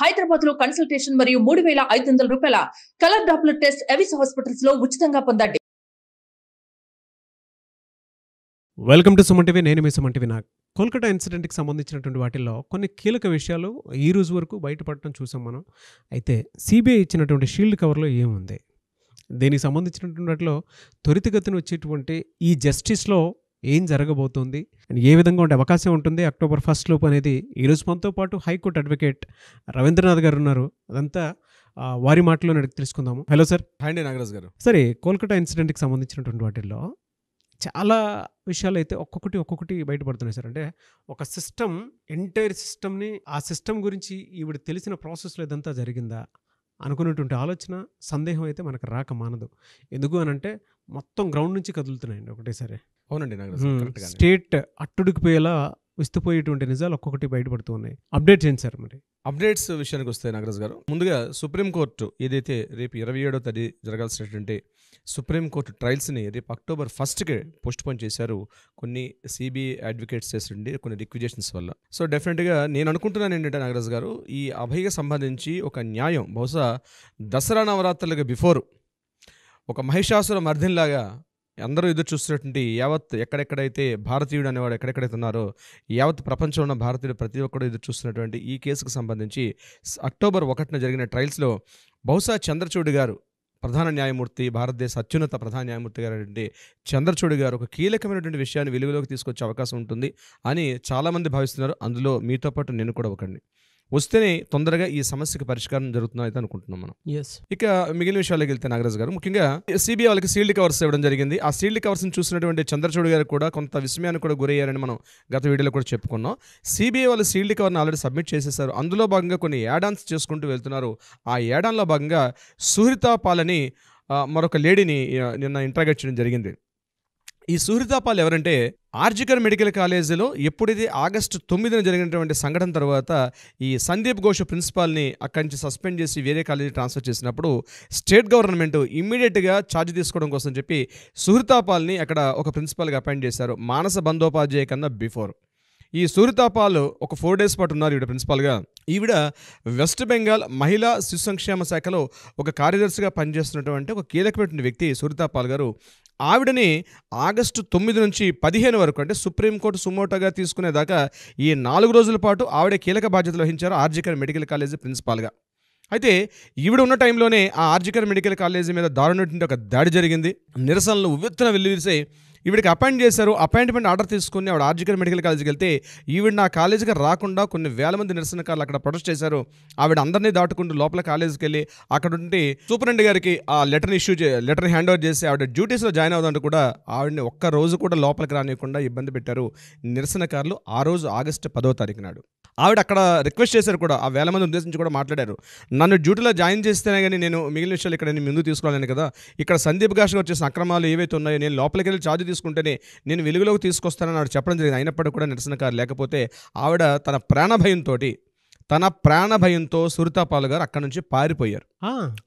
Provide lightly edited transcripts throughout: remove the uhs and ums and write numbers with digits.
హైదరాబాద్ లో కన్సల్టేషన్ మరియు 3,500 రూపాయల colour Doppler test Avis hospitals లో ఉచితంగా పొందండి. Welcome to Suman TV. నేను మీ సుమన్ టీవీ. నాకు కోల్కతా ఇన్సిడెంట్కి సంబంధించినటువంటి వాటిల్లో కొన్ని కీలక విషయాలు ఈ రోజు వరకు బయటపడటం చూసాం మనం. అయితే సిబిఐ ఇచ్చినటువంటి షీల్డ్ కవర్లో ఏముంది, దీనికి సంబంధించినటువంటి వాటిలో త్వరితగతిన వచ్చేటువంటి ఈ జస్టిస్లో ఏం జరగబోతోంది అండ్ ఏ విధంగా ఉండే అవకాశం ఉంటుంది అక్టోబర్ 1 లోపు అనేది ఈరోజు మనతో పాటు హైకోర్టు అడ్వకేట్ రవీంద్రనాథ్ గారు ఉన్నారు. అదంతా వారి మాటలో అడిగి తెలుసుకుందాము. Hello sir. హాయ్ నాగరాజ్ గారు. సరే, కోల్కతా ఇన్సిడెంట్కి సంబంధించినటువంటి వాటిల్లో చాలా విషయాలు అయితే ఒక్కొక్కటి బయటపడుతున్నాయి సార్. అంటే ఒక సిస్టమ్, ఎంటైర్ సిస్టమ్ని, ఆ సిస్టమ్ గురించి ఈవిడ తెలిసిన ప్రాసెస్లో ఇదంతా జరిగిందా అనుకునేటువంటి ఆలోచన, సందేహం అయితే మనకు రాక మానదు. ఎందుకు అనంటే మొత్తం గ్రౌండ్ నుంచి కదులుతున్నాయండి ఒకటేసారి. అవునండి నాగరాజ్, స్టేట్ అట్టుడికిపోయేలా విస్తుపోయేటువంటి నిజాలు ఒక్కొక్కటి బయటపడుతూ ఉన్నాయి. అప్డేట్ చేయండి సార్. మరి అప్డేట్స్ విషయానికి వస్తే నాగరాజ్ గారు, ముందుగా సుప్రీంకోర్టు ఏదైతే రేపు 27వ తేదీ జరగాల్సినటువంటి సుప్రీంకోర్టు ట్రయల్స్ని రేపు అక్టోబర్ 1కి పోస్ట్పోన్ చేశారు. కొన్ని సిబిఐ అడ్వకేట్స్ చేసిండి కొన్ని రిక్విజేషన్స్ వల్ల. సో డెఫినెట్గా నేను అనుకుంటున్నాను ఏంటంటే నాగరాజ్ గారు, ఈ అభయకి సంబంధించి ఒక న్యాయం బహుశా దసరా నవరాత్రులకు బిఫోర్ ఒక మహిషాసుర మర్దిన్లాగా అందరూ ఎదురు చూస్తున్నటువంటి యావత్ ఎక్కడెక్కడైతే భారతీయుడు అనేవాడు ఎక్కడెక్కడైతే ఉన్నారో యావత్ ప్రపంచంలో ఉన్న భారతీయుడు ప్రతి ఒక్కరు ఎదురు చూస్తున్నటువంటి ఈ కేసుకు సంబంధించి అక్టోబర్ 1న జరిగిన ట్రయల్స్లో బహుశా చంద్రచూడ్ గారు, ప్రధాన న్యాయమూర్తి, భారతదేశ అత్యున్నత ప్రధాన న్యాయమూర్తి గారు అంటే చంద్రచూడ్ గారు ఒక కీలకమైనటువంటి విషయాన్ని వెలుగులోకి తీసుకొచ్చే అవకాశం ఉంటుంది అని చాలామంది భావిస్తున్నారు. అందులో మీతో పాటు నేను కూడా ఒకడిని. వస్తేనే తొందరగా ఈ సమస్యకి పరిష్కారం జరుగుతుందని అయితే అనుకుంటున్నాం మనం. ఇక మిగిలిన విషయాలకు వెళ్తే నాగరాజ్ గారు, ముఖ్యంగా సిబిఐ వాళ్ళకి సీల్డ్ కవర్స్ ఇవ్వడం జరిగింది. ఆ సీల్డ్ కవర్స్ని చూసినటువంటి చంద్రచూడ్ గారు కూడా కొంత విస్మయానికి కూడా గురయ్యారని మనం గత వీడియోలో కూడా చెప్పుకున్నాం. సిబిఐ వాళ్ళు సీల్డ్ కవర్ని ఆల్రెడీ సబ్మిట్ చేసేసారు. అందులో భాగంగా కొన్ని యాడాన్స్ చేసుకుంటూ వెళ్తున్నారు. ఆ యాడాన్లో భాగంగా సుహృతా పాల్ అని మరొక లేడీని నిన్న ఇంట్రాగేట్ చేయడం జరిగింది. ఈ సుహృతా పాల్ ఎవరంటే, ఆర్జికర్ మెడికల్ కాలేజీలో ఎప్పుడైతే ఆగస్టు 9న జరిగినటువంటి సంఘటన తర్వాత ఈ సందీప్ ఘోష్ ప్రిన్సిపాల్ని అక్కడి నుంచి సస్పెండ్ చేసి వేరే కాలేజీ ట్రాన్స్ఫర్ చేసినప్పుడు స్టేట్ గవర్నమెంట్ ఇమ్మీడియట్గా ఛార్జ్ తీసుకోవడం కోసం చెప్పి సుహృతా పాల్ని అక్కడ ఒక ప్రిన్సిపాల్గా అపాయింట్ చేశారు, మానస బందోపాధ్యాయ కన్నా బిఫోర్. ఈ సుహృతా పాల్ ఒక 4 days పాటు ఉన్నారు ఈవిడ ప్రిన్సిపాల్గా. ఈవిడ వెస్ట్ బెంగాల్ మహిళా శిశు సంక్షేమ శాఖలో ఒక కార్యదర్శిగా పనిచేస్తున్నటువంటి ఒక కీలకమైన వ్యక్తి సుహృతా పాల్ గారు. ఆవిడని ఆగస్టు 9 నుంచి 15 వరకు, అంటే సుప్రీంకోర్టు సుమోటోగా తీసుకునేదాకా ఈ 4 రోజుల పాటు ఆవిడ కీలక బాధ్యతలు వహించారు ఆర్జికర్ మెడికల్ కాలేజీ ప్రిన్సిపాల్గా. అయితే ఈవిడ ఉన్న టైంలోనే ఆ ఆర్జికర్ మెడికల్ కాలేజీ మీద దారుణటువంటి ఒక దాడి జరిగింది. నిరసనలు ఉవ్వెత్తున వెల్లువిరిసే ఈవిడికి అపాయింట్ చేశారు. అపాయింట్మెంట్ ఆర్డర్ తీసుకుని ఆవిడ ఆర్జికర్ మెడికల్ కాలేజీకి వెళ్తే ఈవిడ నా కాలేజీకి రాకుండా కొన్ని వేల మంది నిరసనకారులు అక్కడ ప్రొటెస్ట్ చేశారు. ఆవిడ అందరినీ దాటుకుంటూ లోపల కాలేజీకి వెళ్ళి అక్కడ ఉండి సూపరింటెండెంట్ గారికి ఆ లెటర్ని హ్యాండ్ ఓవర్ చేసి ఆవిడ డ్యూటీస్లో జాయిన్ అవుదంటూ కూడా ఆవిడని ఒక్క రోజు కూడా లోపలికి రానివ్వకుండా ఇబ్బంది పెట్టారు నిరసనకారులు. ఆ రోజు ఆగస్టు 10వ తారీఖు నాడు ఆవిడ అక్కడ రిక్వెస్ట్ చేశారు కూడా, ఆ వేల మంది ఉద్దేశించి కూడా మాట్లాడారు. నన్ను డ్యూటీలో జాయిన్ చేస్తేనే కానీ నేను మిగిలిన విషయాలు ఇక్కడ నేను ముందుకు తీసుకోవాలని కదా, ఇక్కడ సందీప్ ఘోష్ గారు చేసిన అక్రమాలు ఏవైతే ఉన్నాయో నేను లోపలికి వెళ్ళి ఛార్జ్ తీసుకుంటేనే నేను వెలుగులోకి తీసుకొస్తానని ఆవిడ చెప్పడం జరిగింది. అయినప్పటికీ కూడా నిరసనకారు లేకపోతే ఆవిడ తన ప్రాణ భయంతో సుహృతా పాల్ గారు అక్కడ నుంచి పారిపోయారు.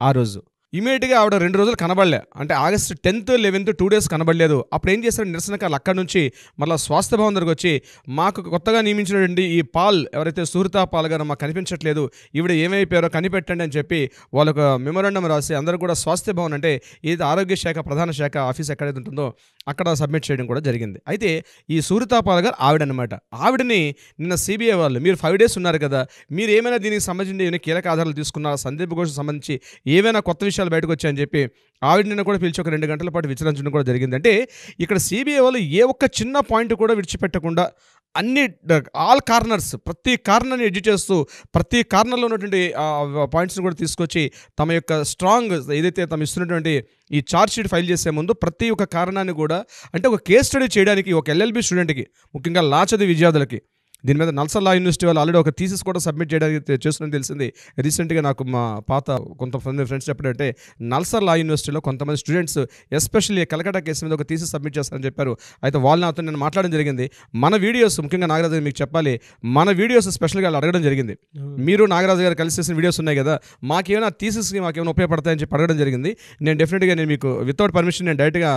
ఆ రోజు ఇమీడియట్గా ఆవిడ 2 రోజులు కనబడలే, అంటే ఆగస్టు 10th 11th 2 days కనబడలేదు. అప్పుడు ఏం చేశారు నిరసనకారులు అక్కడ నుంచి మళ్ళీ స్వాస్థ్య భవన్ దగ్గరకు వచ్చి, మాకు కొత్తగా నియమించినటువంటి ఈ పాల్ ఎవరైతే సుహృతా పాల్ గారు మాకు కనిపించట్లేదు, ఈవిడ ఏమైపోయారో కనిపెట్టండి అని చెప్పి వాళ్ళొక మెమోరాండం రాసి అందరూ కూడా స్వాస్థ్య భవన్, అంటే ఏది ఆరోగ్య శాఖ ప్రధాన శాఖ ఆఫీస్ ఎక్కడైతే ఉంటుందో అక్కడ సబ్మిట్ చేయడం కూడా జరిగింది. అయితే ఈ సుహృతా పాల్ గారు ఆవిడనమాట. ఆవిడని నిన్న సిబిఐ వాళ్ళు, మీరు 5 days ఉన్నారు కదా, మీరు ఏమైనా దీనికి సంబంధించి ఏమైనా కీలక ఆధారాలు తీసుకున్నారా, సందీప్ ఘోష్ సంబంధించి ఏమైనా కొత్త విషయాలు బయటకు వచ్చాయని చెప్పి ఆవిడని కూడా పిలిచి ఒక 2 గంటల పాటు విచారించడం కూడా జరిగింది. అంటే ఇక్కడ సిబిఐ వాళ్ళు ఏ ఒక్క చిన్న పాయింట్ కూడా విడిచిపెట్టకుండా అన్ని ఆల్ కార్నర్స్, ప్రతి కార్నర్ని ఎడ్జ్ చేస్తూ ప్రతి కార్నర్లో ఉన్నటువంటి పాయింట్స్ని కూడా తీసుకొచ్చి తమ యొక్క స్ట్రాంగ్ ఏదైతే తమ ఇస్తున్నటువంటి ఈ ఛార్జ్ షీట్ ఫైల్ చేసే ముందు ప్రతి ఒక్క కారణాన్ని కూడా, అంటే ఒక కేస్ స్టడీ చేయడానికి ఒక LLB స్టూడెంట్కి, ముఖ్యంగా లా చదివే విద్యార్థులకి, దీని మీద నల్సార్ లా యూనివర్సిటీ వాళ్ళు ఆల్రెడీ ఒక థీసిస్ కూడా సబ్మిట్ చేయడానికి చేస్తుందని తెలిసింది. రీసెంట్గా నాకు మా పాత కొంతమంది ఫ్రెండ్స్ చెప్పారంటే నల్సార్ లా యూనివర్సిటీలో కొంతమంది స్టూడెంట్స్ ఎస్పెషల్లీ కలకట్టా కేసు మీద ఒక థీసిస్ సబ్మిట్ చేస్తారని చెప్పారు. అయితే వాళ్ళు నాతో నేను మాట్లాడడం జరిగింది. మన వీడియోస్, ముఖ్యంగా నాగరాజు మీకు చెప్పాలి, మన వీడియోస్ స్పెషల్గా వాళ్ళు అడగడం జరిగింది. మీరు నాగరాజు గారు కలిసి చేసిన వీడియోస్ ఉన్నాయి కదా, మాకేమైనా థీసిస్కి మాకేమైనా ఉపయోగపడతాయని చెప్పి అడగడం జరిగింది. నేను డెఫినెట్గా నేను మీకు వితౌట్ పర్మిషన్ నేను డైరెక్ట్గా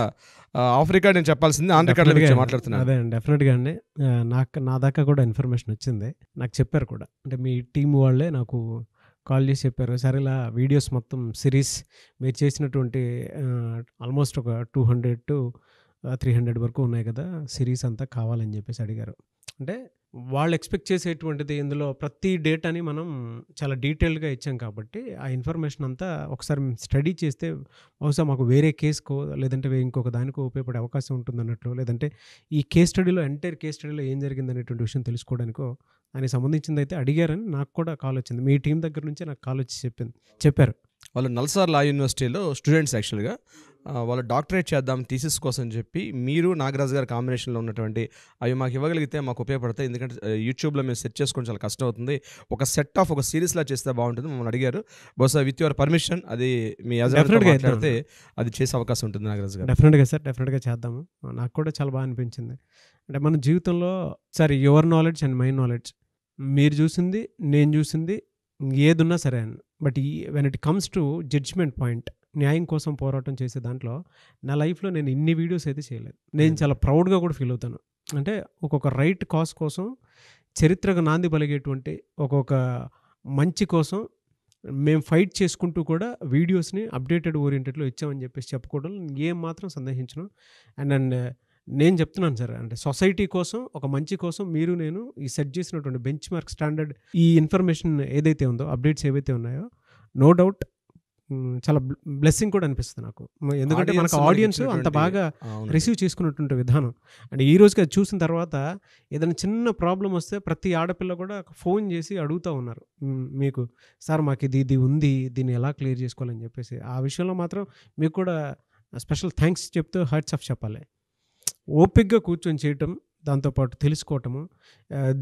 ఆఫ్ రికార్డ్ నేను చెప్పాల్సింది ఆన్ రికార్డ్ లో మాట్లాడుతున్నాను. అదే డెఫినెట్గా అండి, నా దాకా కూడా ఇన్ఫర్మేషన్ వచ్చింది, నాకు చెప్పారు కూడా. అంటే మీ టీం వాళ్ళే నాకు కాల్ చేసి చెప్పారు, "సార్ ఇలా వీడియోస్ మొత్తం సిరీస్ మీరు చేసినటువంటి ఆల్మోస్ట్ ఒక 200 to 300 వరకు ఉన్నాయి కదా, సిరీస్ అంతా కావాలని" చెప్పేసి అడిగారు. అంటే వాళ్ళు ఎక్స్పెక్ట్ చేసేటువంటిది ఇందులో ప్రతి డేటాని మనం చాలా డీటెయిల్డ్గా ఇచ్చాం కాబట్టి ఆ ఇన్ఫర్మేషన్ అంతా ఒకసారి స్టడీ చేస్తే బహుశా మాకు వేరే కేసుకో లేదంటే ఇంకొక దానికో ఉపయోగపడే అవకాశం ఉంటుంది లేదంటే ఈ కేస్ స్టడీలో ఎంటైర్ కేస్ స్టడీలో ఏం జరిగింది అనేటువంటి విషయం తెలుసుకోవడానికో దానికి సంబంధించింది అయితే అడిగారని నాకు కూడా కాల్ వచ్చింది. మీ టీం దగ్గర నుంచే నాకు కాల్ వచ్చి చెప్పారు. వాళ్ళు నల్సార్ లా యూనివర్సిటీలో స్టూడెంట్స్ యాక్చువల్గా వాళ్ళు డాక్టరేట్ చేద్దాం థీసిస్ కోసం చెప్పి మీరు నాగరాజు గారి కాంబినేషన్లో ఉన్నటువంటి అవి మాకు ఇవ్వగలిగితే మాకు ఉపయోగపడతాయి, ఎందుకంటే యూట్యూబ్లో మేము సెర్చ్ చేసుకోవడం చాలా కష్టం అవుతుంది, ఒక సెట్ ఆఫ్ ఒక సిరీస్లా చేస్తే బాగుంటుంది మమ్మల్ని అడిగారు. బహుశా విత్ యువర్ పర్మిషన్ అది మీ మాట్లాడితే అది చేసే అవకాశం ఉంటుంది నాగరాజు గారు. డెఫినెట్గా సార్, డెఫినెట్గా చేద్దాము. నాకు కూడా చాలా బాగా అనిపించింది. అంటే మన జీవితంలో sir your knowledge and my knowledge, మీరు చూసింది నేను చూసింది ఏదున్నా సరే అని, but when it comes to judgment point, న్యాయం కోసం పోరాటం చేసే దాంట్లో నా లైఫ్లో నేను ఇన్ని వీడియోస్ అయితే చేయలేదు. నేను చాలా ప్రౌడ్గా కూడా ఫీల్ అవుతాను. అంటే ఒక్కొక్క రైట్ కాజ్ కోసం చరిత్రకు నాంది పలిగేటువంటి ఒక్కొక్క మంచి కోసం మేము ఫైట్ చేసుకుంటూ కూడా వీడియోస్ని అప్డేటెడ్ ఓరియంటెడ్లో ఇచ్చామని చెప్పేసి చెప్పుకోవడం ఏం మాత్రం సందేహించను. అండ్ నేను చెప్తున్నాను సార్, అంటే సొసైటీ కోసం ఒక మంచి కోసం మీరు నేను ఈ సెట్ చేసినటువంటి బెంచ్ మార్క్ స్టాండర్డ్ ఈ ఇన్ఫర్మేషన్ ఏదైతే ఉందో, అప్డేట్స్ ఏవైతే ఉన్నాయో, నో డౌట్ చాలా బ్లెస్సింగ్ కూడా అనిపిస్తుంది నాకు. ఎందుకంటే మనకు ఆడియన్స్ అంత బాగా రిసీవ్ చేసుకున్నటువంటి విధానం. అంటే ఈ రోజుకి అది చూసిన తర్వాత ఏదైనా చిన్న ప్రాబ్లం వస్తే ప్రతి ఆడపిల్ల కూడా ఫోన్ చేసి అడుగుతూ ఉన్నారు, మీకు సార్ మాకు ఇది ఉంది, దీన్ని ఎలా క్లియర్ చేసుకోవాలని చెప్పేసి. ఆ విషయంలో మాత్రం మీకు కూడా స్పెషల్ థ్యాంక్స్ చెప్తూ హ్యాట్స్ ఆఫ్ చెప్పాలి. ఓపిక్గా కూర్చొని చేయటం, దాంతోపాటు తెలుసుకోవటము,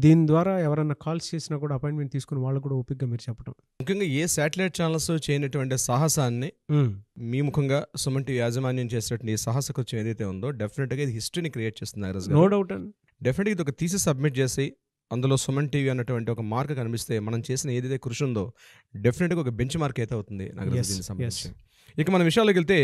దీని ద్వారా ఎవరైనా కాల్స్ చేసినా కూడా అపాయింట్మెంట్ తీసుకుని వాళ్ళు కూడా ఓపిక్గా మీరు చెప్పడం. ముఖ్యంగా ఏ శాటిలైట్ ఛానల్స్ చేయనటువంటి సాహసాన్ని మీ ముఖంగా సుమన్ టీవీ యాజమాన్యం చేసినటువంటి ఈ సాహస కృత్యం ఏదైతే ఉందో డెఫినెట్గా ఇది హిస్టరీని క్రియేట్ చేస్తుంది. నో డౌట్ అండి. డెఫినెట్గా ఇది ఒక థీసిస్ సబ్మిట్ చేసి అందులో సుమన్ టీవీ అన్నటువంటి ఒక మార్క్ కనిపిస్తే మనం చేసిన ఏదైతే కృషి ఉందో డెఫినెట్గా ఒక బెంచ్ మార్క్ అయితే అవుతుంది నాగరాజు సంబంధించి. ఇక మన విషయాల్లోకి వెళ్తే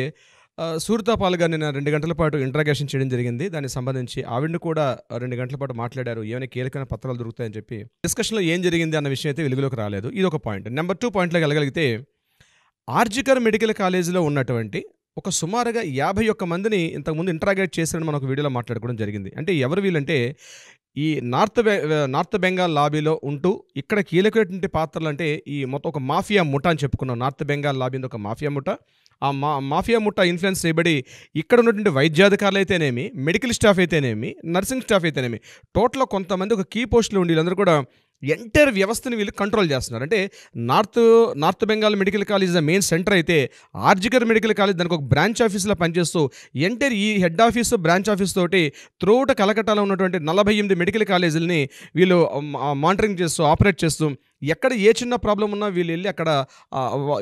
సూరితా పాల్ గారిని 2 గంటల పాటు ఇంట్రాగేషన్ చేయడం జరిగింది. దానికి సంబంధించి ఆవిడని కూడా 2 గంటల పాటు మాట్లాడారు, ఏమైనా కీలకమైన పత్రాలు దొరుకుతాయని చెప్పి. డిస్కషన్లో ఏం జరిగింది అన్న విషయం అయితే వెలుగులోకి రాలేదు. ఇది ఒక పాయింట్. నెంబర్ 2 పాయింట్లోకి వెళ్ళగలిగితే ఆర్జికర్ మెడికల్ కాలేజీలో ఉన్నటువంటి ఒక సుమారుగా 51 మందిని ఇంతకుముందు ఇంట్రాగేట్ చేశారని మనం ఒక వీడియోలో మాట్లాడుకోవడం జరిగింది. అంటే ఎవరు వీళ్ళంటే ఈ నార్త్ బెంగాల్ లాబీలో ఉంటూ ఇక్కడ కీలకమైనటువంటి పాత్రలు, అంటే ఈ మొత్తం ఒక మాఫియా ముఠా అని చెప్పుకున్నాం. నార్త్ బెంగాల్ లాబీ ఒక మాఫియా ముఠా. ఆ మాఫియా ముఠా ఇన్ఫ్లుయెన్స్ చేయబడి ఇక్కడ ఉన్నటువంటి వైద్యాధికారులు అయితేనేమి, మెడికల్ స్టాఫ్ అయితేనేమి, నర్సింగ్ స్టాఫ్ అయితేనేమి, టోటల్గా కొంతమంది ఒక కీ పోస్టులు ఉండి వీళ్ళందరూ కూడా ఎంటైర్ వ్యవస్థని వీళ్ళు కంట్రోల్ చేస్తున్నారు. అంటే north Bengal medical college main centre అయితే ఆర్జికర్ మెడికల్ కాలేజ్ దానికి ఒక బ్రాంచ్ ఆఫీస్లో పనిచేస్తూ ఎంటైర్ ఈ హెడ్ ఆఫీస్ బ్రాంచ్ ఆఫీస్ తోటి త్రూఅవుట్ కలకట్టాలో ఉన్నటువంటి 48 మెడికల్ కాలేజీలని వీళ్ళు మానిటరింగ్ చేస్తూ ఆపరేట్ చేస్తూ ఎక్కడ ఏ చిన్న ప్రాబ్లం ఉన్నా వీళ్ళు వెళ్ళి అక్కడ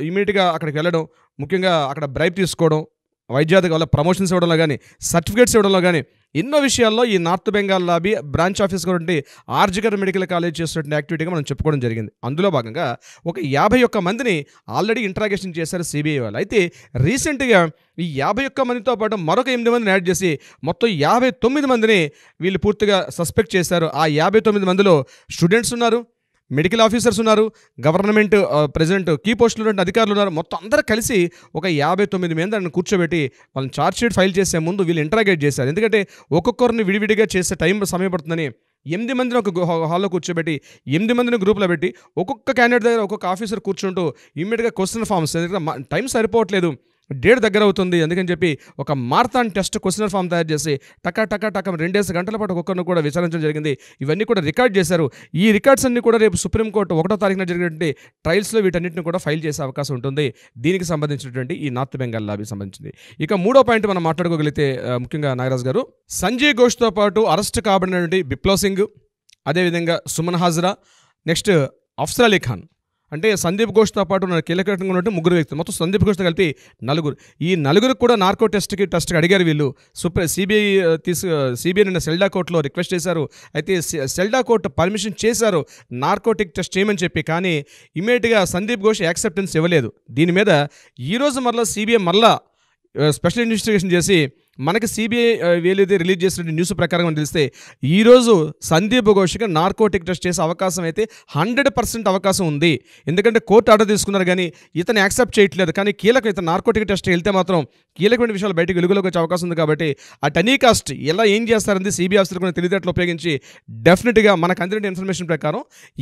ఇమీడియట్గా అక్కడికి వెళ్ళడం, ముఖ్యంగా అక్కడ బ్రైబ్ తీసుకోవడం, వైద్యాధికారుల వల్ల ప్రమోషన్స్ ఇవ్వడంలో కానీ, సర్టిఫికేట్స్ ఇవ్వడంలో కానీ, ఎన్నో విషయాల్లో ఈ north Bengal lobby branch office కాబట్టి ఆర్జికర్ మెడికల్ కాలేజ్ చేస్తున్న యాక్టివిటీగా మనం చెప్పుకోవడం జరిగింది. అందులో భాగంగా ఒక 51 మందిని ఆల్రెడీ ఇంట్రాగేషన్ చేశారు సిబిఐ వాళ్ళు. అయితే రీసెంట్గా ఈ 51 మందితో పాటు మరొక 8 మందిని యాడ్ చేసి మొత్తం 59 మందిని వీళ్ళు పూర్తిగా సస్పెక్ట్ చేశారు. ఆ 59 మందిలో స్టూడెంట్స్ ఉన్నారు, మెడికల్ ఆఫీసర్స్ ఉన్నారు, గవర్నమెంట్ ప్రెసిడెంట్ కీ పోస్టులు ఉన్న అధికారులు ఉన్నారు. మొత్తం అందరూ కలిసి ఒక 59 మందిని కూర్చోబెట్టి వాళ్ళని ఛార్జ్ షీట్ ఫైల్ చేసే ముందు వీళ్ళు ఇంటరాగేట్ చేశారు. ఎందుకంటే ఒక్కొక్కరిని విడివిడిగా చేసే సమయం పడుతుందని 8 మందిని ఒక హాల్లో కూర్చోబెట్టి 8 మందిని గ్రూప్లో పెట్టి ఒక్కొక్క క్యాండిడేట్ దగ్గర ఒక్కొక్క ఆఫీసర్ కూర్చుంటూ ఇమ్మీడియట్గా క్వశ్చన్ ఫామ్స్, టైం సరిపోవట్లేదు, డేట్ దగ్గర అవుతుంది, అందుకని చెప్పి ఒక మార్థాన్ టెస్ట్ క్వశ్చనర్ ఫామ్ తయారు చేసి టకా 2 గంటల పాటు ఒక్కొక్కరిని కూడా విచారించడం జరిగింది. ఇవన్నీ కూడా రికార్డ్ చేశారు. ఈ రికార్డ్స్ అన్ని కూడా రేపు సుప్రీంకోర్టు 1వ తారీఖున జరిగినటువంటి ట్రయల్స్లో వీటన్నిటిని కూడా ఫైల్ చేసే అవకాశం ఉంటుంది. దీనికి సంబంధించినటువంటి ఈ నార్త్ బెంగాల్ లాబీ సంబంధించింది. ఇక 3వ పాయింట్ మనం మాట్లాడుకోగలిగితే ముఖ్యంగా నాగరాజ్ గారు, సంజయ్ ఘోష్తో పాటు అరెస్ట్ కాబడినటువంటి బిప్లవ్ సింగ్, అదేవిధంగా సుమన్ హాజ్రా, నెక్స్ట్ అఫ్సర్ అలీ ఖాన్, అంటే సందీప్ ఘోష్తో పాటు కీలకంగా ఉన్నట్టు 3 వ్యక్తులు, మొత్తం సందీప్ ఘోష్తో కలిపి 4. ఈ 4 కూడా నార్కో టెస్ట్కి అడిగారు వీళ్ళు. సిబిఐ నిన్న సెల్డా కోర్టులో రిక్వెస్ట్ చేశారు. అయితే సెల్డా కోర్టు పర్మిషన్ చేశారు నార్కోటిక్ టెస్ట్ చేయమని చెప్పి, కానీ ఇమీడియట్గా సందీప్ ఘోష్ యాక్సెప్టెన్స్ ఇవ్వలేదు. దీని మీద ఈరోజు మరలా సిబిఐ మరలా స్పెషల్ ఇన్వెస్టిగేషన్ చేసి మనకి సిబిఐ వీళ్ళైతే రిలీజ్ చేసిన న్యూస్ ప్రకారం మనం తెలిస్తే ఈరోజు సందీప్ ఘోష్కి నార్కోటిక్ టెస్ట్ చేసే అవకాశం అయితే 100% అవకాశం ఉంది. ఎందుకంటే కోర్టు ఆర్డర్ తీసుకున్నారు కానీ ఇతను యాక్సెప్ట్ చేయట్లేదు. కానీ కీలకం ఇతను నార్కోటిక్ టెస్ట్ వెళ్తే మాత్రం కీలకమైన విషయాలు బయటకు వెలుగులోకి వచ్చే అవకాశం ఉంది. కాబట్టి ఆ టనీ కాస్ట్ ఎలా ఏం చేస్తారని సిబిఐ ఆఫీసర్ కొన్ని తెలివితేటలు ఉపయోగించి డెఫినెట్గా మనకు అందిన ఇన్ఫర్మేషన్ ప్రకారం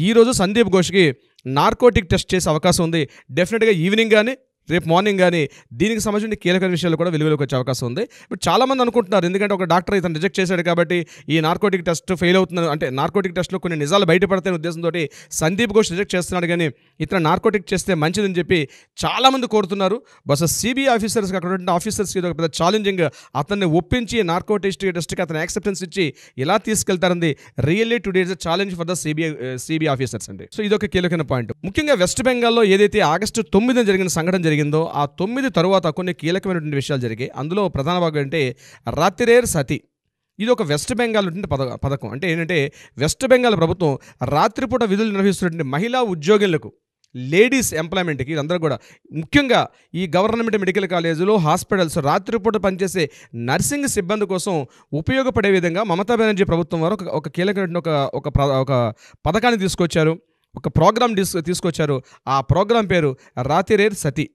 ఈరోజు సందీప్ ఘోష్కి నార్కోటిక్ టెస్ట్ చేసే అవకాశం ఉంది. డెఫినెట్గా ఈవినింగ్ కానీ రేపు మార్నింగ్ కానీ దీనికి సంబంధించిన కీలకమైన విషయాలు కూడా వెలుగులోకి వచ్చే అవకాశం ఉంది. బట్ చాలామంది అనుకుంటున్నారు ఎందుకంటే ఒక డాక్టర్ ఇతను రిజెక్ట్ చేశాడు కాబట్టి ఈ నార్కోటిక్ టెస్ట్ ఫెయిల్ అవుతుంది, అంటే నార్కోటిక్ టెస్ట్లో కొన్ని నిజాలు బయటపడతాయనే ఉద్దేశంతో సందీప్ ఘోష్ రిజెక్ట్ చేస్తున్నాడు. కానీ ఇతను నార్కోటిక్ చేస్తే మంచిదని చెప్పి చాలామంది కోరుతున్నారు. బస్ సిబిఐ ఆఫీసర్స్కి అక్కడ ఉన్న ఆఫీసర్స్కి ఇది ఒక పెద్ద ఛాలెంజింగ్. అతన్ని ఒప్పించి నార్కోటిక్ టెస్ట్కి అతను యాక్సెప్టెన్స్ ఇచ్చి ఎలా తీసుకెళ్తారంది really today is a challenge for the CBI officers అండి. సో ఇది ఒక కీలకమైన పాయింట్. ముఖ్యంగా వెస్ట్ బెంగాల్లో ఏదైతే ఆగస్టు 9న జరిగిన సంఘటన జరిగిందో ఆ 9 తరువాత కొన్ని కీలకమైనటువంటి విషయాలు జరిగాయి. అందులో ప్రధాన భాగం అంటే రాత్రిరేర్ సతి. ఇది ఒక వెస్ట్ బెంగాల్ పథకం. అంటే ఏంటంటే వెస్ట్ బెంగాల్ ప్రభుత్వం రాత్రిపూట విధులు నిర్వహిస్తున్నటువంటి మహిళా ఉద్యోగులకు, లేడీస్ ఎంప్లాయ్మెంట్కి అందరూ కూడా, ముఖ్యంగా ఈ గవర్నమెంట్ మెడికల్ కాలేజీలో, హాస్పిటల్స్ రాత్రిపూట పనిచేసే నర్సింగ్ సిబ్బంది కోసం ఉపయోగపడే విధంగా మమతా బెనర్జీ ప్రభుత్వం వారు ఒక కీలకమైన ఒక పథకాన్ని తీసుకొచ్చారు, ఒక ప్రోగ్రామ్ తీసుకొచ్చారు. ఆ ప్రోగ్రాం పేరు రాత్రిరేర్ సతి.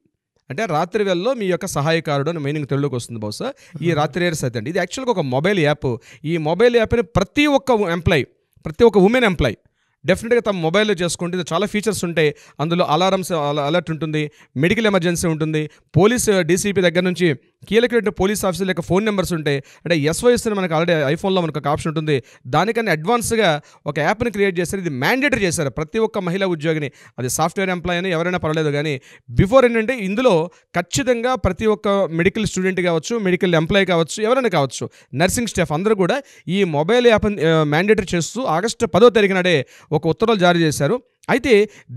అంటే రాత్రి వేళలో మీ యొక్క సహాయకారుడు అని మీనింగ్ తెలుగులోకి వస్తుంది బహుశా. ఈ రాత్రిరేర్ సతి అండి ఇది యాక్చువల్గా ఒక మొబైల్ యాప్. ఈ మొబైల్ యాప్ని ప్రతి ఒక్క ఉమెన్ ఎంప్లాయ్ డెఫినెట్గా తమ మొబైల్లో చేసుకుంటే చాలా ఫీచర్స్ ఉంటాయి. అందులో అలారమ్స్ అలర్ట్ ఉంటుంది, మెడికల్ ఎమర్జెన్సీ ఉంటుంది, పోలీస్ డీసీపీ దగ్గర నుంచి కీలకమైన పోలీస్ ఆఫీసర్ల యొక్క ఫోన్ నెంబర్స్ ఉంటాయి. అంటే SOS అని మనకు ఆల్రెడీ ఐఫోన్లో మనకు ఒక ఆప్షన్ ఉంటుంది. దానికన్నా అడ్వాన్స్గా ఒక యాప్ని క్రియేట్ చేస్తారు. ఇది మ్యాండేటరీ చేశారు ప్రతి ఒక్క మహిళా ఉద్యోగిని, అది సాఫ్ట్వేర్ ఎంప్లాయ్ అని ఎవరైనా పర్వాలేదు. కానీ బిఫోర్ ఏంటంటే ఇందులో ఖచ్చితంగా ప్రతి ఒక్క మెడికల్ స్టూడెంట్ కావచ్చు, మెడికల్ ఎంప్లాయ్ కావచ్చు, ఎవరైనా కావచ్చు, నర్సింగ్ స్టాఫ్ అందరూ కూడా ఈ మొబైల్ యాప్ మ్యాండేటరీ చేస్తూ ఆగస్టు 10వ తారీఖు నాడే ఒక ఉత్తర్వులు జారీ చేశారు. అయితే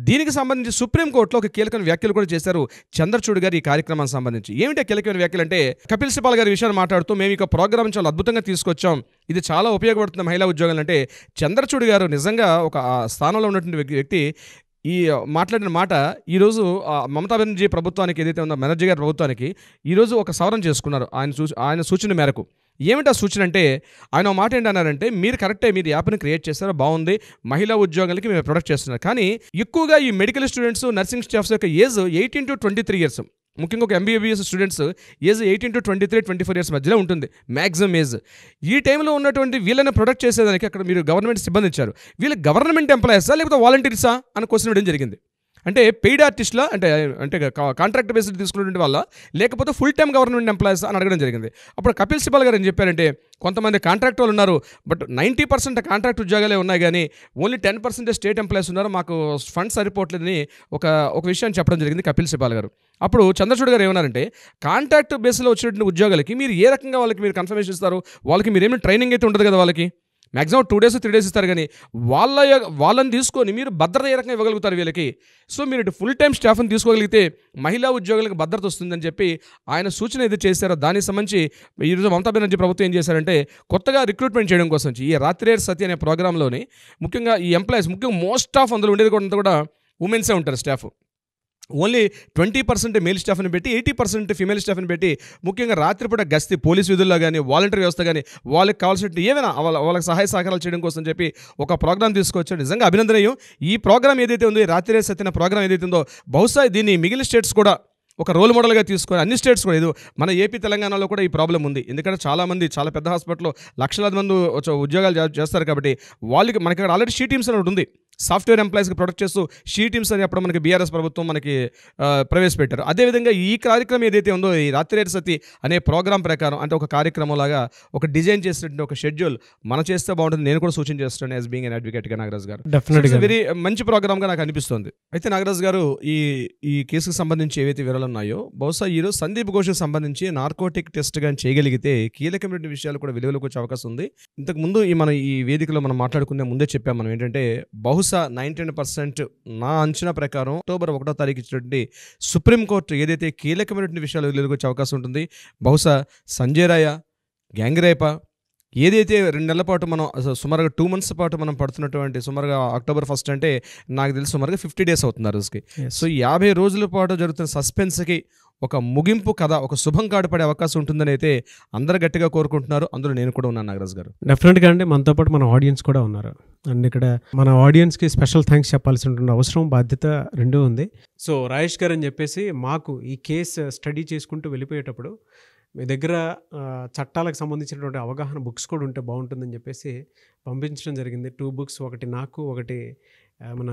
దీనికి సంబంధించి సుప్రీంకోర్టులో ఒక కీలకమైన వ్యాఖ్యలు కూడా చేశారు చంద్రచూడ్ గారు ఈ కార్యక్రమానికి సంబంధించి. ఏమిటి కీలకమైన వ్యాఖ్యలు అంటే, కపిల్ సిబాల్ గారి విషయాన్ని మాట్లాడుతూ మేము ఇక ప్రోగ్రామ్ చాలా అద్భుతంగా తీసుకొచ్చాం, ఇది చాలా ఉపయోగపడుతుంది మహిళా ఉద్యోగాలు అంటే, చంద్రచూడ్ గారు నిజంగా ఒక స్థానంలో ఉన్నటువంటి వ్యక్తి ఈ మాట్లాడిన మాట ఈరోజు మమతా బెనర్జీ ప్రభుత్వానికి ఏదైతే ఉందో, బెనర్జీ గారి ప్రభుత్వానికి ఈరోజు ఒక సవరణ చేసుకున్నారు ఆయన సూచన మేరకు. ఏమిటి ఆ సూచన అంటే, ఆయన మాట ఏంటన్నారంటే, మీరు కరెక్టే, మీరు యాప్ని క్రియేట్ చేస్తారో బాగుంది, మహిళా ఉద్యోగులకి మీరు ప్రొడక్ట్ చేస్తున్నారు. కానీ ఎక్కువగా ఈ మెడికల్ స్టూడెంట్స్, నర్సింగ్ స్టాఫ్స్ యొక్క ఏజ్ 18 to 23 years. ముఖ్యంగా ఒక MBBS students age 18 to 23-24 years మధ్యలో ఉంటుంది మ్యాక్సిమం ఏజ్. ఈ టైంలో ఉన్నటువంటి వీళ్ళని ప్రొడక్ట్ చేసేదానికి అక్కడ మీరు గవర్నమెంట్ సిబ్బంది ఇచ్చారు. వీళ్ళు గవర్నమెంట్ ఎంప్లాయీసా లేకపోతే వాలంటీర్సా అని క్వశ్చన్ వేయడం జరిగింది. అంటే పెయిడ్ ఆర్టిస్ట్లా, అంటే కాంట్రాక్ట్ బేస్డ్ తీసుకున్నటువంటి వాళ్ళ, లేకపోతే ఫుల్ టైమ్ గవర్నమెంట్ ఎంప్లాయీస్ అని అడగడం జరిగింది. అప్పుడు కపిల్ సిబాల్ గారు ఏం చెప్పారంటే, కొంతమంది కాంట్రాక్ట్ వాళ్ళు ఉన్నారు, బట్ 90% కాంట్రాక్ట్ ఉద్యోగాలే ఉన్నాయి, కానీ ఓన్లీ 10% స్టేట్ ఎంప్లాయీస్ ఉన్నారు, మాకు ఫండ్స్ సరిపోవట్లేదని ఒక విషయాన్ని చెప్పడం జరిగింది కపిల్ సిబాల్ గారు. అప్పుడు చంద్రచూడ్ గారు ఏమన్నారంటే, కాంట్రాక్ట్ బేస్లో వచ్చినటువంటి ఉద్యోగాలకి మీరు ఏ రకంగా వాళ్ళకి మీరు కన్ఫర్మేషన్ ఇస్తారు, వాళ్ళకి మీరు ఏమైనా ట్రైనింగ్ అయితే ఉంటుంది కదా, వాళ్ళకి మ్యాక్సిమం 2 days 3 days ఇస్తారు, కానీ వాళ్ళని తీసుకొని మీరు భద్రత ఏ రకంగా ఇవ్వగలుగుతారు వీళ్ళకి. సో మీరు ఫుల్ టైం స్టాఫ్ని తీసుకోగలిగితే మహిళా ఉద్యోగులకు భద్రత వస్తుందని చెప్పి ఆయన సూచన ఏదో చేశారో దానికి సంబంధించి ఈరోజు మమతా బెనర్జీ ప్రభుత్వం ఏం చేశారంటే, కొత్తగా రిక్రూట్మెంట్ చేయడం కోసం ఈ రాత్రిరేర్ సతి అనే ప్రోగ్రాంలోని ముఖ్యంగా ఈ ఎంప్లాయీస్, ముఖ్యంగా మోస్ట్ ఆఫ్ అందులో ఉండేది కూడా ఉమెన్సే ఉంటారు స్టాఫ్. ఓన్లీ 20% మేల్ స్టాఫ్ని పెట్టి 80% ఫీమేల్ స్టాఫ్ని పెట్టి ముఖ్యంగా రాత్రిపూట గస్తీ, పోలీస్ విధుల్లో కానీ, వాలంటీర్ వ్యవస్థ కానీ, వాళ్ళకి కావాల్సిన ఏమైనా వాళ్ళకి సహాయ సహకారాలు చేయడం కోసం చెప్పి ఒక ప్రోగ్రామ్ తీసుకొచ్చాడు. నిజంగా అభినందనీయం. ఈ ప్రోగ్రామ్ ఏదైతే ఉందో, ఈ రాత్రిరేర్ సతి అనే ప్రోగ్రామ్ ఏదైతే ఉందో, బహుశా దీన్ని మిగిలిన స్టేట్స్ కూడా ఒక రోల్ మోడల్గా తీసుకొని, అన్ని స్టేట్స్ కూడా, ఇది మన ఏపీ తెలంగాణలో కూడా ఈ ప్రాబ్లం ఉంది. ఎందుకంటే చాలామంది చాలా పెద్ద హాస్పిటల్లో లక్షలాది మంది ఉద్యోగాలు చేస్తారు కాబట్టి వాళ్ళకి, మనకి అక్కడ ఆల్రెడీ షీ టీమ్స్ అని ఉంది, సాఫ్ట్వేర్ ఎంప్లాయీస్కి ప్రొడక్ట్ చేస్తూ షీ టీమ్స్ అని అప్పుడు మనకి బీఆర్ఎస్ ప్రభుత్వం మనకి ప్రవేశపెట్టారు. అదేవిధంగా ఈ కార్యక్రమం ఏదైతే ఉందో, ఈ రాత్రిరేర్ సతి అనే ప్రోగ్రాం ప్రకారం, అంటే ఒక కార్యక్రమం లాగా ఒక డిజైన్ చేసినటువంటి ఒక షెడ్యూల్ మనం చేస్తే బాగుంటుంది. నేను కూడా సూచన చేస్తాను యాజ్ బీయింగ్ అన్ అడ్వకేట్గా నాగరాజ్ గారు. డెఫినెట్గా వెరీ మంచి ప్రోగ్రామ్గా నాకు అనిపిస్తుంది. అయితే నాగరాజ్ గారు, ఈ కేసుకు సంబంధించి ఏవైతే వివరాలు ఉన్నాయో, బహుశా ఈరోజు సందీప్ ఘోష్కి సంబంధించి నార్కోటిక్ టెస్ట్ కానీ చేయగలిగితే కీలకమైన విషయాలు కూడా వెలుగులోకి వచ్చే అవకాశం ఉంది. ఇంతకుముందు మనం ఈ వేదికలో మనం మాట్లాడుకునే ముందే చెప్పాం మనం ఏంటంటే, బహుశా 99% నా అంచనా ప్రకారం అక్టోబర్ 1వ తారీఖు ఇచ్చినటువంటి సుప్రీంకోర్టు ఏదైతే కీలకమైనటువంటి విషయాలు వెలుగులోకి వచ్చే అవకాశం ఉంటుంది. బహుశా సంజయ్ రాయ, గ్యాంగ్ రేప ఏదైతే 2 నెలల పాటు మనం సుమారుగా 2 months పాటు మనం పడుతున్నటువంటి, సుమారుగా అక్టోబర్ 1st అంటే నాకు తెలిసి సుమారుగా 50 days అవుతుంది ఆ రోజుకి. సో 50 రోజుల పాటు జరుగుతున్న సస్పెన్స్కి ఒక ముగింపు కథ, ఒక శుభం కార్డు పడే అవకాశం ఉంటుందని అయితే అందరు గట్టిగా కోరుకుంటున్నారు. అందులో నేను కూడా ఉన్నాను నాగరాజు గారు. డెఫినెట్గా అండి, మనతో పాటు మన ఆడియన్స్ కూడా ఉన్నారు. అండ్ ఇక్కడ మన ఆడియన్స్కి స్పెషల్ థ్యాంక్స్ చెప్పాల్సిన అవసరం, బాధ్యత రెండూ ఉంది. సో రాజేష్ గారు అని చెప్పేసి మాకు ఈ కేసు స్టడీ చేసుకుంటూ వెళ్ళిపోయేటప్పుడు మీ దగ్గర చట్టాలకు సంబంధించినటువంటి అవగాహన బుక్స్ కూడా ఉంటే బాగుంటుందని చెప్పేసి పంపించడం జరిగింది. 2 books, ఒకటి నాకు, ఒకటి మన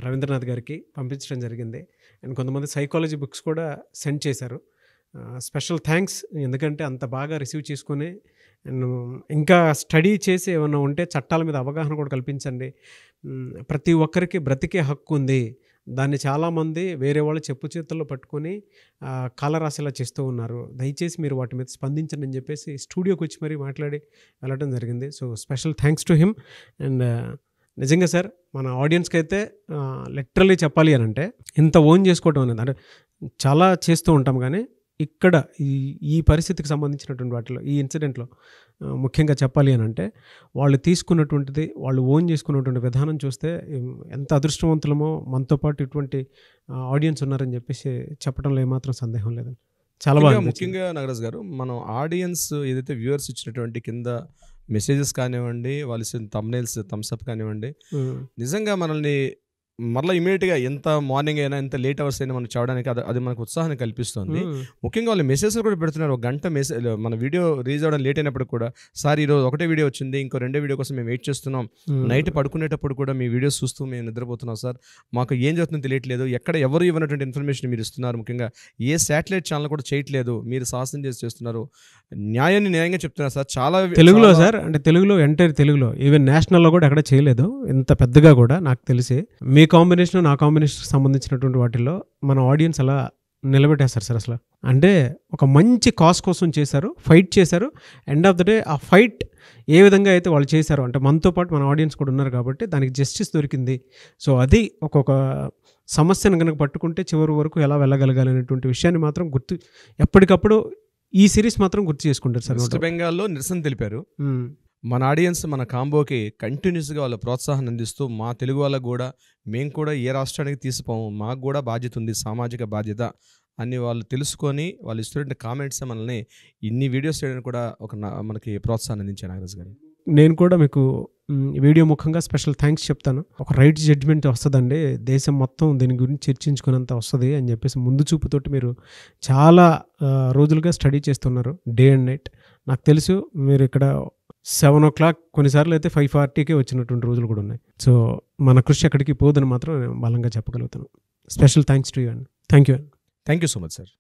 రవీంద్రనాథ్ గారికి పంపించడం జరిగింది. అండ్ కొంతమంది సైకాలజీ బుక్స్ కూడా సెండ్ చేశారు. స్పెషల్ థ్యాంక్స్, ఎందుకంటే అంత బాగా రిసీవ్ చేసుకొని ఇంకా స్టడీ చేసి ఏమన్నా ఉంటే చట్టాల మీద అవగాహన కూడా కల్పించండి. ప్రతి ఒక్కరికి బ్రతికే హక్కు ఉంది, దాన్ని చాలామంది వేరే వాళ్ళు చెప్పు చేతుల్లో పట్టుకొని కాలరాశిలా చేస్తూ ఉన్నారు. దయచేసి మీరు వాటి మీద స్పందించండి అని చెప్పేసి స్టూడియోకి వచ్చి మరీ మాట్లాడి వెళ్ళడం జరిగింది. So special thanks to him. And నిజంగా సార్, మన ఆడియన్స్కి అయితే లిటరల్లీ చెప్పాలి అని అంటే, ఇంత ఓన్ చేసుకోవటం అనేది అంటే చాలా చేస్తూ ఉంటాం, కానీ ఇక్కడ ఈ పరిస్థితికి సంబంధించినటువంటి వాటిలో, ఈ ఇన్సిడెంట్లో ముఖ్యంగా చెప్పాలి అని అంటే, వాళ్ళు తీసుకున్నటువంటిది, వాళ్ళు ఓన్ చేసుకున్నటువంటి విధానం చూస్తే ఎంత అదృష్టవంతులమో, మనతో పాటు ఇటువంటి ఆడియన్స్ ఉన్నారని చెప్పేసి చెప్పడంలో ఏమాత్రం సందేహం లేదండి. చాలా బాగా. ముఖ్యంగా నాగరాజు గారు, మనం ఆడియన్స్ ఏదైతే వ్యూవర్స్ ఇచ్చినటువంటి కింద మెసేజెస్ కానివ్వండి, వాళ్ళు ఇచ్చిన థంబ్నెయిల్స్, థమ్స్అప్ కానివ్వండి, నిజంగా మనల్ని మరలా ఇమీడియట్గా ఎంత మార్నింగ్ అయినా, ఎంత లేట్ అవర్స్ అయినా మనం చూడడానికి అది మనకు ఉత్సాహాన్ని కల్పిస్తుంది. ముఖ్యంగా వాళ్ళు మెసేజ్ కూడా పెడుతున్నారు. 1 గంట మెసేజ్, మన వీడియో రిలీజ్ అవ్వడం లేట్ అయినప్పుడు కూడా, సార్ ఈరోజు ఒకటే వీడియో వచ్చింది, ఇంకో 2వ వీడియో కోసం మేము వెయిట్ చేస్తున్నాం, నైట్ పడుకునేటప్పుడు కూడా మీ వీడియోస్ చూస్తూ మేము నిద్రపోతున్నాం సార్, మాకు ఏం జరుగుతుందో తెలియట్లేదు, ఎక్కడ ఎవరు ఇవ్వనటువంటి ఇన్ఫర్మేషన్ మీరు ఇస్తున్నారు, ముఖ్యంగా ఏ శాటిలైట్ ఛానల్ కూడా చేయట్లేదు, మీరు సాహసం చేస్తున్నారు, న్యాయాన్ని న్యాయంగా చెప్తున్నారు సార్. చాలా తెలుగులో సార్, అంటే తెలుగులో, ఎంటైర్ తెలుగులో, ఈవెన్ నేషనల్లో కూడా ఎక్కడ చేయలేదు ఇంత పెద్దగా కూడా నాకు తెలిసి. మీ కాంబినేషన్, నా కాంబినేషన్కి సంబంధించినటువంటి వాటిల్లో మన ఆడియన్స్ అలా నిలబెట్టేస్తారు సార్. అసలు అంటే ఒక మంచి కాజ్ కోసం చేశారు, ఫైట్ చేశారు. ఎండ్ ఆఫ్ ద డే ఆ ఫైట్ ఏ విధంగా అయితే వాళ్ళు చేశారు అంటే, మనతో పాటు మన ఆడియన్స్ కూడా ఉన్నారు కాబట్టి దానికి జస్టిస్ దొరికింది. సో అది ఒక్కొక్క సమస్యను కనుక పట్టుకుంటే చివరి వరకు ఎలా వెళ్ళగలగాలి అనేటువంటి విషయాన్ని మాత్రం ఎప్పటికప్పుడు ఈ సిరీస్ మాత్రం గుర్తు చేసుకుంటారు సార్. వెస్ట్ బెంగాల్లో నిరసన తెలిపారు. మన ఆడియన్స్ మన కాంబోకి కంటిన్యూస్గా వాళ్ళ ప్రోత్సాహాన్ని అందిస్తూ, మా తెలుగు వాళ్ళకు కూడా మేము కూడా ఏ రాష్ట్రానికి తీసిపోము, మాకు కూడా బాధ్యత ఉంది, సామాజిక బాధ్యత అని వాళ్ళు తెలుసుకొని వాళ్ళు ఇస్తున్న కామెంట్స్ మనల్ని ఇన్ని వీడియోస్ చేయడానికి కూడా మనకి ప్రోత్సాహాన్ని అందించాను నాగరాజు గారు. నేను కూడా మీకు వీడియో ముఖంగా స్పెషల్ థ్యాంక్స్ చెప్తాను. ఒక రైట్ జడ్జ్మెంట్ వస్తుందండి, దేశం మొత్తం దీని గురించి చర్చించుకునేంత వస్తుంది అని చెప్పేసి ముందు చూపుతోటి మీరు చాలా రోజులుగా స్టడీ చేస్తున్నారు, డే అండ్ నైట్. నాకు తెలుసు మీరు ఇక్కడ 7 o'clock, కొన్నిసార్లు అయితే 5:40కే వచ్చినటువంటి రోజులు కూడా ఉన్నాయి. సో మన కృషి ఎక్కడికి పోదని మాత్రం నేను బలంగా చెప్పగలుగుతాను. స్పెషల్ థ్యాంక్స్ టు యూ అండి. Thank you so much sir.